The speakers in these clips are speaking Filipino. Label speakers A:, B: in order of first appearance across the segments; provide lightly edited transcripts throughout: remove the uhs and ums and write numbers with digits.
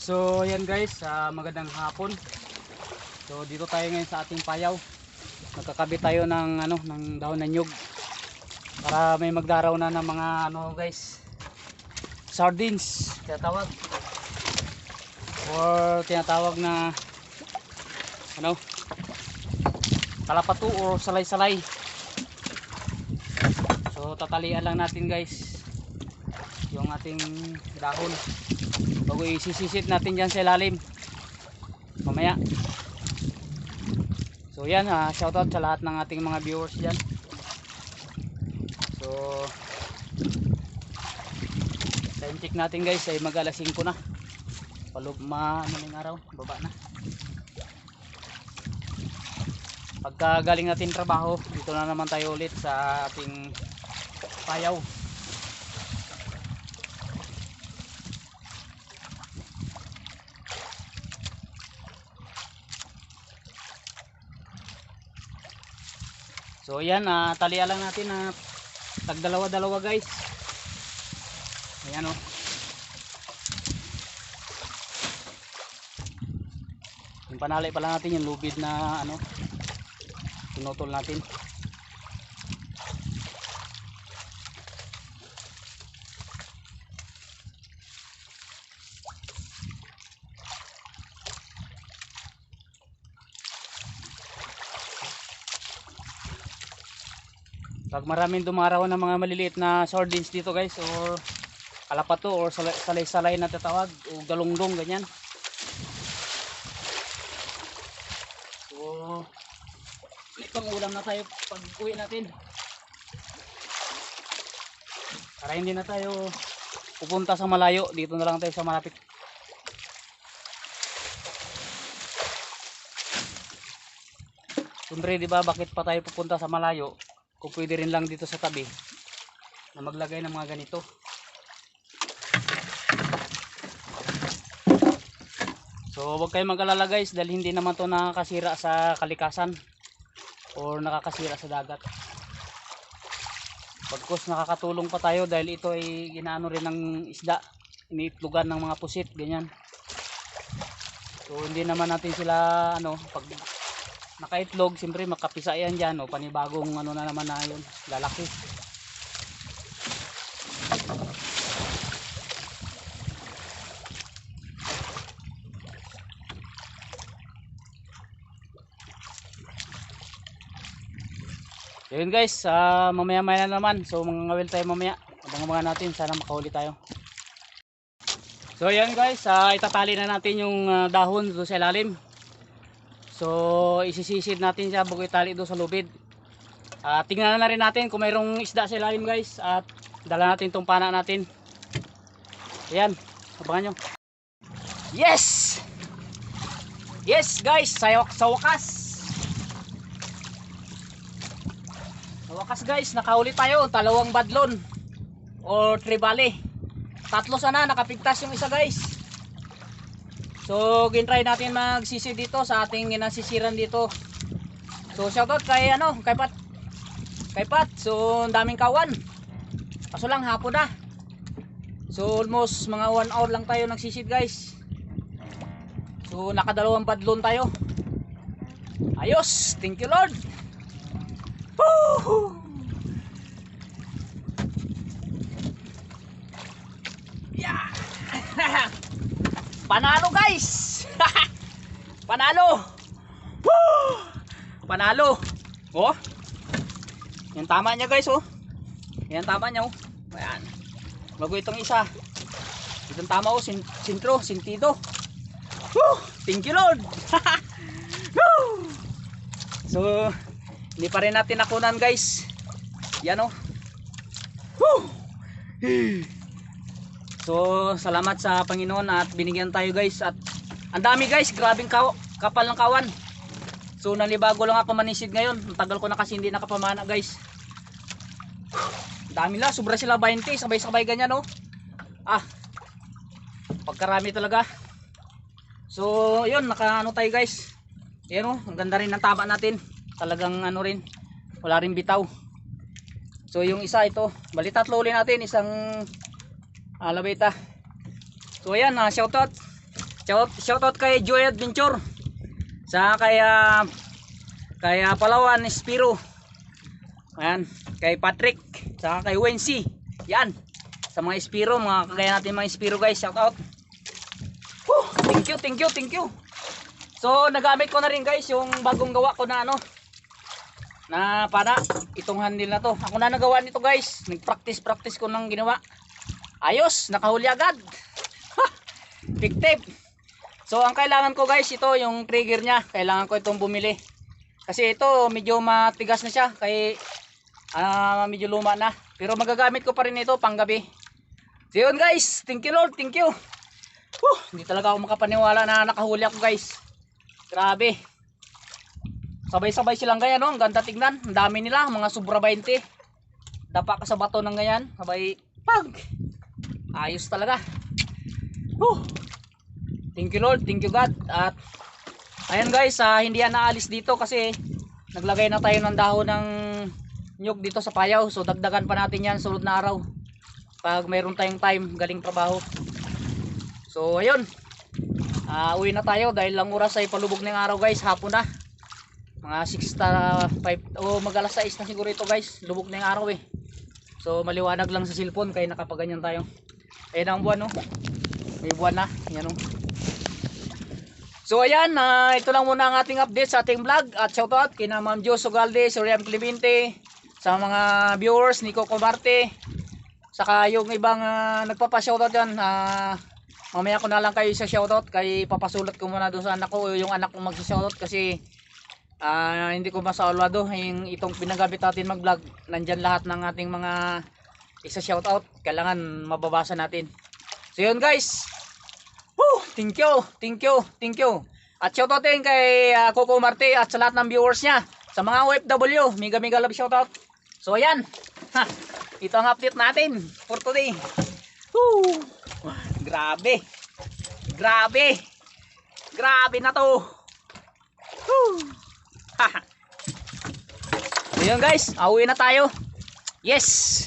A: So yan guys, magandang hapon. So dito tayo ngayon sa ating payaw. Magkakabit tayo ng dahon ng nyug para may magdaraw na ng mga guys, sardines tinatawag, or tinatawag na kalapatu o salay-salay. So tatalian lang natin guys yung ating dahon bago isisisit natin dyan sa ilalim mamaya. So yan, shoutout sa lahat ng ating mga viewers dyan. So time check natin guys ay mag alas 5 na, ng araw, baba na. Pagka galing natin trabaho, dito na naman tayo ulit sa ating payaw. So yan, talian lang natin na tagdalawa-dalawa guys. Ayan o. Yung panalay pala natin yung lubid na pinutol natin. Pag maraming dumaraw ng mga maliliit na sardines dito guys, or kalapato or salay-salay na tatawag, o galunggong ganyan. So pang ulam na tayo pag uwi natin, para hindi na tayo pupunta sa malayo, dito na lang tayo sa malapit. Siyempre diba, bakit pa tayo pupunta sa malayo kung pwede rin lang dito sa tabi na maglagay ng mga ganito. So huwag kayong mag-alala guys, dahil hindi naman to nakakasira sa kalikasan or nakakasira sa dagat. Pagkos nakakatulong pa tayo dahil ito ay ginaano rin ng isda, iniitlogan ng mga pusit ganyan. So hindi naman natin sila pag nakaitlog, siyempre makapisa yan dyan, panibagong na naman na yun, lalaki. So yun guys, mamaya-maya na naman. So mangawil tayo mamaya, abang-abangan natin, sana makahuli tayo. So yan guys, itatali na natin yung dahon doon sa ilalim. So isisisid natin siya bago itali doon sa lubid. Tingnan na rin natin kung mayroong isda sa ilalim guys, at dala natin itong pana natin. Ayan, abangan nyo. Yes! Yes guys, sa wakas. Sa wakas guys, nakahuli tayo, 2 badlon or tribali. 3 sana, nakapigtas yung isa guys. So gintry natin magsisid dito sa ating ginasisiran dito. So shoutout kay kay Pat. So ang daming kawan, kaso lang hapon na. So almost mga 1 hour lang tayo nagsisid guys. So nakadalawang badlon tayo. Ayos, thank you Lord. Woo! Yeah. Panalo guys. Panalo. Woo! Panalo. Oh. Yan tama niya guys, oh. Yan tama niya, oh. Ayan. Bago itong isa. Itong tama, oh, sintro, sintido. Woo! Thank you Lord. Woo! So, hindi pa rin natin nakunan guys. Yan, oh. Woo! So salamat sa Panginoon at binigyan tayo guys, at ang dami guys, grabing kapal ng kawan. So nalibago lang ako manisid ngayon, ang tagal ko na kasi hindi nakapamana guys. Dami la, sobra sila 20, sabay-sabay ganyan, oh. Pagkarami talaga. So yun, nakaano tayo guys. Ayan, oh, ang ganda rin ng taba natin. Talagang rin, wala rin bitaw. So yung isa ito, bali tatlo ulit natin, isang alabita. So ayan, shoutout Shoutout kay Joy Adventure. Sa kay Palawan Spiro. Ayan, kay Patrick, saka kay Wency. Yan. Sa mga Spiro, mga kagaya natin mga Spiro guys, shoutout. Thank you. So, nagamit ko na rin guys yung bagong gawa ko na na para itong handle na to. Ako na nagawa nito guys. Nag-practice ko nang ginawa. Ayos, nakahuli agad. Tic-tip. So, ang kailangan ko guys, ito yung trigger niya. Kailangan ko itong bumili. Kasi ito, medyo matigas na siya. Kaya, medyo luma na. Pero magagamit ko pa rin ito panggabi. So, yun guys. Thank you Lord. Thank you. Hindi talaga ako makapaniwala na nakahuli ako guys. Grabe. Sabay-sabay silang ganyan, no? Ang ganda tignan. Ang dami nila, mga sobra 20. Dapa ka sa bato ng ganyan. Sabay, pag. Ayos talaga. Thank you Lord, thank you God. At ayan guys, hindi yan naalis dito kasi naglagay na tayo ng dahon ng nyug dito sa payaw. So dagdagan pa natin yan sunod na araw. Pag mayroon tayong time, galing trabaho. So ayun. Uwi na tayo dahil lang oras ay palubog ng araw guys, hapon na. Mga 6 o mag alas 6 na siguro ito guys, lubog ng araw eh. So maliwanag lang sa cellphone kaya nakapaganyan tayo. Ayan ang buwan, no? May buwan na, yan o. So ayan, ito lang muna ang ating update sa ating vlog. At shoutout kina Ma'am Jo Sugalde, Sorian Clemente, sa mga viewers, Nico Comarte, saka yung ibang nagpapa-shoutout dyan. Mamaya ko na lang kayo sa shoutout, kay papasulat ko muna doon sa anak ko, yung anak ko mag-shoutout kasi hindi ko masaulado yung itong pinagamit natin mag-vlog. Nandyan lahat ng ating mga isa-shoutout, kailangan mababasa natin. So yun guys. Thank you. At shoutout din kay Coco Marte at sa lahat ng viewers niya. Sa mga OFW, mega love shoutout. So ayan. Ito ang update natin for today. Grabe na to. So yun guys, auwi na tayo. Yes.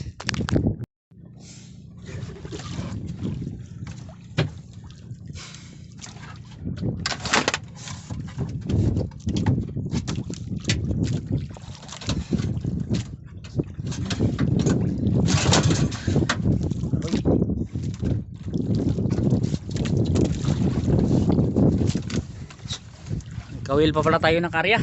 A: Kawil pa pala tayo ng karya.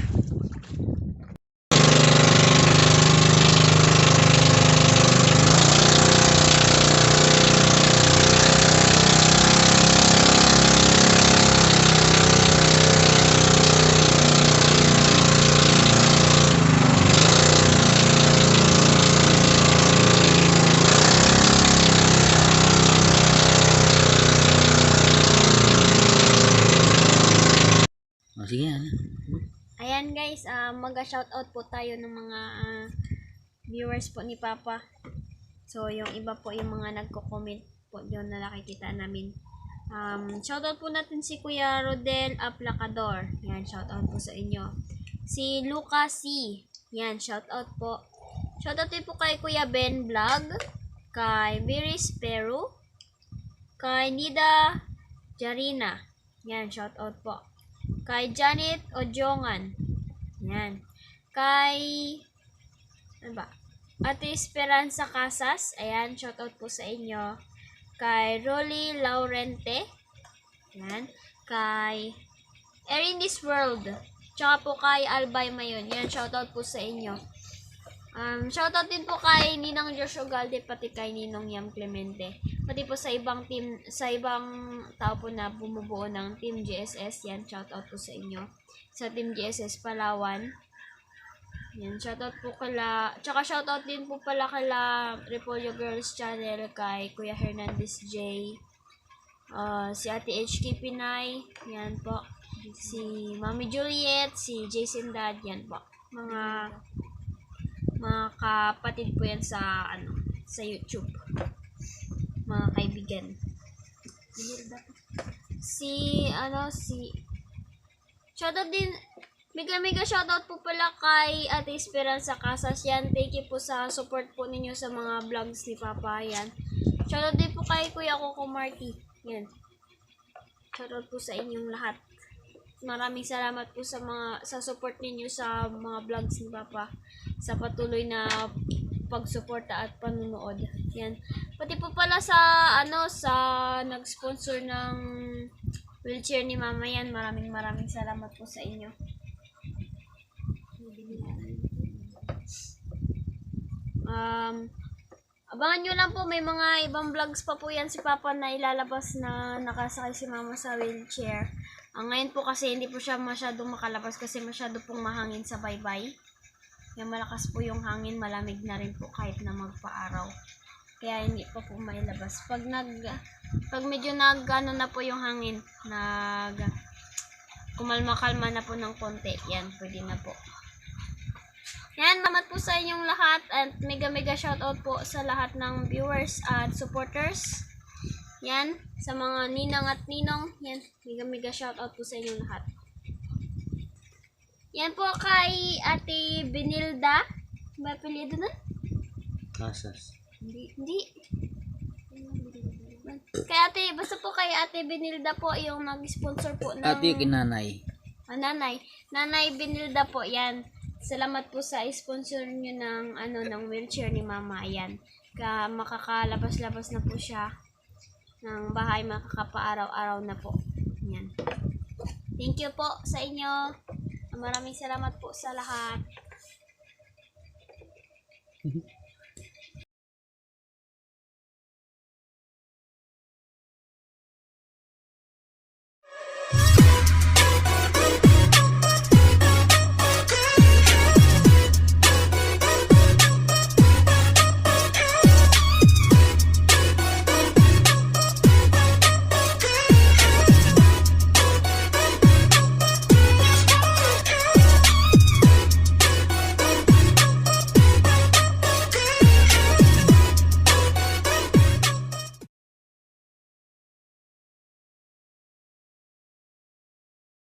A: Sige.
B: Ayan guys, mag-shoutout po tayo ng mga viewers po ni Papa. So yung iba po yung mga nagko-comment po yun na nakikita namin. Shoutout po natin si Kuya Rodel Aplacador. Yan, shoutout po sa inyo. Si Lucas C. Yan, shoutout po. Shoutout din po kay Kuya Ben Vlog, kay Miris Peru, kay Nida Jarina. Yan, shoutout po. Kay Janet Ojongan. Yan. Kay Ate Esperanza Casas. Ayan, shoutout po sa inyo. Kay Rolly Laurente. Yan. Kay Erin This World. Tsaka po kay Albay Mayon. Yan, shoutout po sa inyo. Shoutout din po kay Ninang Joshua Galde, pati kay Ninong Yam Clemente. Pati po sa ibang team, sa ibang tao po na bumubuo ng Team GSS. Yan, shoutout po sa inyo. Sa Team GSS Palawan. Yan, shoutout po kala, tsaka shoutout din po pala kala Repolyo Girls Channel, kay Kuya Hernandez J. Si Ate HK Pinay. Yan po. Si Mami Juliet, si Jason Dad. Yan po. Mga kapatid po yan sa sa YouTube, mga kaibigan. Si shoutout din, mega shoutout po pala kay Ate Esperanza Casas. Yan, thank you po sa support po ninyo sa mga vlogs ni Papa. Yan, shoutout din po kay Kuya Coco Marty. Yan, Shoutout po sa inyong lahat. Maraming salamat po sa support ninyo sa mga vlogs ni Papa. Sa patuloy na pagsuporta at panunood. Yan. Pati po pala sa nag-sponsor ng wheelchair ni Mama yan. Maraming salamat po sa inyo. Abangan nyo lang po, may mga ibang vlogs pa po yan si Papa na ilalabas na nakasakay si Mama sa wheelchair. Ngayon po kasi hindi po siya masyadong makalabas kasi masyado pong mahangin sa baybay. Yung malakas po yung hangin, malamig na rin po kahit na magpa-araw. Kaya hindi pa po mailabas. Pag medyo na po yung hangin, kumalma-kalma na po ng konti, yan, pwede na po. Yan, salamat po sa inyong lahat at mega shoutout po sa lahat ng viewers at supporters. Yan, sa mga ninang at ninong, yan, mega shoutout po sa inyong lahat. Yan po kay Ate Benilda. Ba apelyido nun?
C: Casas.
B: Hindi. Basta po kay Ate Benilda po yung nag-sponsor po ng...
C: Ate kinanay.
B: Nanay Benilda po, yan. Salamat po sa sponsor nyo ng wheelchair ni Mama. Ayan. Makakalabas-labas na po siya ng bahay, makakapaaraw-araw na po. Ayan. Thank you po sa inyo. Maraming salamat po sa lahat.